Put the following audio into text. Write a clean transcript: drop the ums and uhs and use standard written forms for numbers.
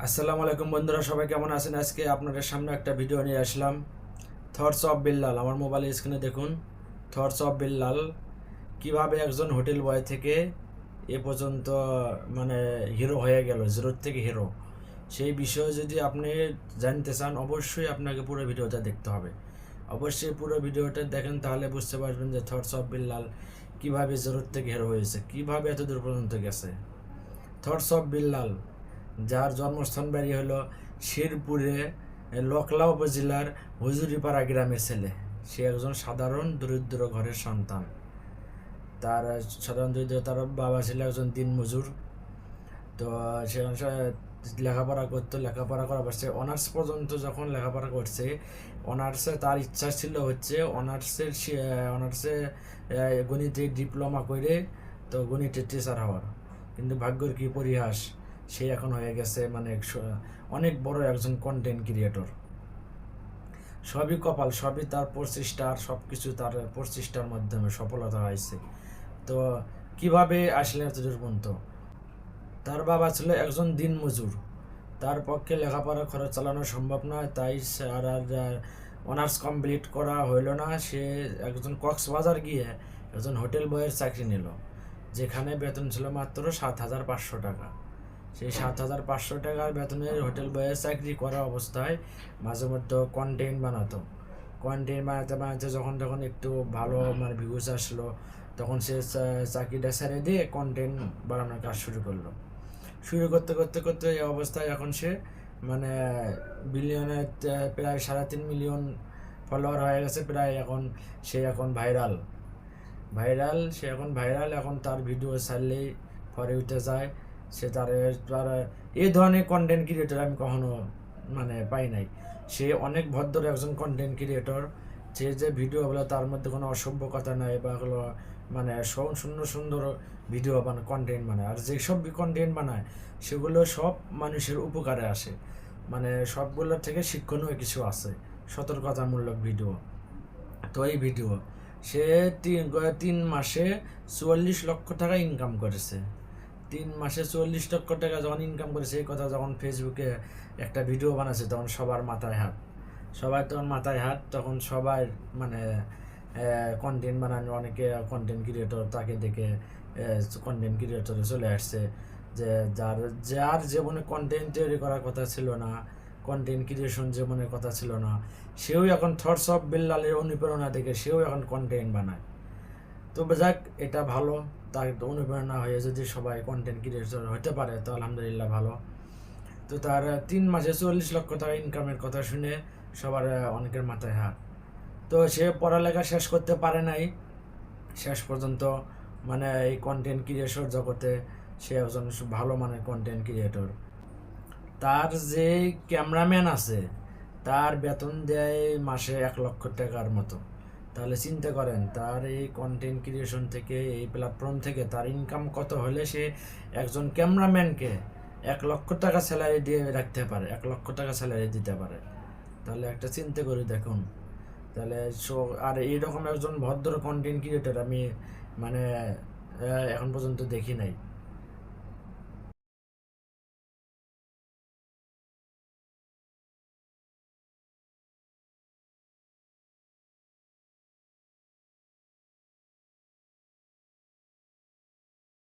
আসসালামু আলাইকুম বন্ধুরা, সবাই কেমন আছেন? আজকে আপনাদের সামনে একটা ভিডিও নিয়ে আসলাম। থটস অফ বিল্লাল, আমার মোবাইল স্ক্রিনে দেখুন। থটস অফ বিল্লাল কিভাবে একজন হোটেল বয় থেকে এ পর্যন্ত মানে হিরো হয়ে গেল, জিরোর থেকে হিরো। সেই বিষয়ে যদি আপনি জানতে চান, অবশ্যই আপনাকে পুরো ভিডিওটা দেখতে হবে। অবশ্যই পুরো ভিডিওটা দেখেন, তাহলে বুঝতে পারবেন যে থটস অফ বিল্লাল কিভাবে জিরোর থেকে হিরো হয়েছে, কিভাবে এত দূর পর্যন্ত গেছে। থটস অফ বিল্লাল, যার জন্মস্থান বাড়ি হলো শেরপুরে লকলা উপজেলার হুজুরিপাড়া গ্রামের ছেলে। সে একজন সাধারণ দরিদ্র ঘরের সন্তান। তার সাধারণ দরিদ্র, তার বাবা ছিল একজন দিনমজুর। তো সে লেখাপড়া করতো, লেখাপড়া করার পর সে অনার্স পর্যন্ত যখন লেখাপড়া করছে, অনার্সে তার ইচ্ছা ছিল হচ্ছে অনার্সে গণিতে ডিপ্লোমা করে তো গণিতের টিচার হওয়ার। কিন্তু ভাগ্যের কি পরিহাস, সে এখন হয়ে গেছে মানে অনেক বড় একজন কন্টেন্ট ক্রিয়েটর। সবই কপাল, সবই তার প্রচেষ্টা, আর সব কিছু তার প্রচেষ্টার মাধ্যমে সফলতা হয়েছে। তো কিভাবে আসলেন এতদূর পর্যন্ত? তার বাবা ছিল একজন দিনমজুর, তার পক্ষে লেখাপড়া খরচ চালানো সম্ভব নয়, তাই আর অনার্স কমপ্লিট করা হইল না। সে একজন কক্সবাজার গিয়ে একজন হোটেল বয়ের চাকরি নিল, যেখানে বেতন ছিল মাত্র 7,500 টাকা। সেই 7,500 টাকার বেতনের হোটেল বয়ের চাকরি করা অবস্থায় মাঝে মধ্যে কন্টেন্ট বানাতো। কন্টেন্ট বানাতে বানাতে যখন তখন একটু ভালো মানে ভিউজ আসলো, তখন সে চাকরিটা ছেড়ে দিয়ে কন্টেন্ট বানানোর কাজ শুরু করলো। শুরু করতে করতে করতে এই অবস্থায় এখন সে মানে বিলিয়নে প্রায় 3.5 মিলিয়ন ফলোয়ার হয়ে গেছে প্রায়। এখন সে এখন ভাইরাল, এখন তার ভিডিও ছাড়লেই পরে উঠে যায়। সে তার তার এই ধরনের কন্টেন্ট ক্রিয়েটর আমি কখনো মানে পাই নাই। সে অনেক ভদ্র একজন কন্টেন্ট ক্রিয়েটর। সে যে ভিডিওগুলো, তার মধ্যে কোনো অসভ্য কথা নাই বা হলো মানে সুন্দর সুন্দর ভিডিও বানায়, কন্টেন্ট বানায়। আর যেসব কন্টেন্ট বানায় সেগুলো সব মানুষের উপকারে আসে, মানে সবগুলোর থেকে শিক্ষণীয় কিছু আছে, সতর্কতামূলক ভিডিও। তো এই ভিডিও সে 3 মাসে 44 লক্ষ টাকা ইনকাম করেছে। 3 মাসে 44 লক্ষ টাকা যখন ইনকাম করেছে, এই কথা যখন ফেসবুকে একটা ভিডিও বানাচ্ছে, তখন সবার মাথায় হাত, তখন সবাই মানে কন্টেন্ট বানানো, অনেকে কন্টেন্ট ক্রিয়েটর তাকে দেখে কন্টেন্ট ক্রিয়েটরে চলে আসছে। যে যার যার জীবনে কন্টেন্ট তৈরি করার কথা ছিল না, কন্টেন্ট ক্রিয়েশন জীবনের কথা ছিল না, সেও এখন থটস অফ বিল্লালের অনুপ্রেরণা দেখে সেও এখন কন্টেন্ট বানায়। তো যাক, এটা ভালো। তার অনুপ্রেরণা হয়ে যদি সবাই কন্টেন্ট ক্রিয়েটর হতে পারে তো আলহামদুলিল্লাহ ভালো। তো তার 3 মাসে 44 লক্ষ টাকা ইনকামের কথা শুনে সবার অনেকের মাথায় হাত। তো সে পড়ালেখা শেষ করতে পারে নাই শেষ পর্যন্ত, মানে এই কন্টেন্ট ক্রিয়েশন জগতে সে একজন ভালো মানের কন্টেন্ট ক্রিয়েটর। তার যে ক্যামেরাম্যান আছে, তার বেতন দেয় মাসে 1 লক্ষ টাকার মতো। তাহলে চিন্তা করেন, তার এই কন্টেন্ট ক্রিয়েশন থেকে, এই প্ল্যাটফর্ম থেকে তার ইনকাম কত হলে সে একজন ক্যামেরাম্যানকে 1 লক্ষ টাকা স্যালারি দিয়ে রাখতে পারে, 1 লক্ষ টাকা স্যালারি দিতে পারে। তাহলে একটা চিন্তা করে দেখুন। তাহলে আর এইরকম একজন ভদ্র কন্টেন্ট ক্রিয়েটর আমি মানে এখন পর্যন্ত দেখি নাই।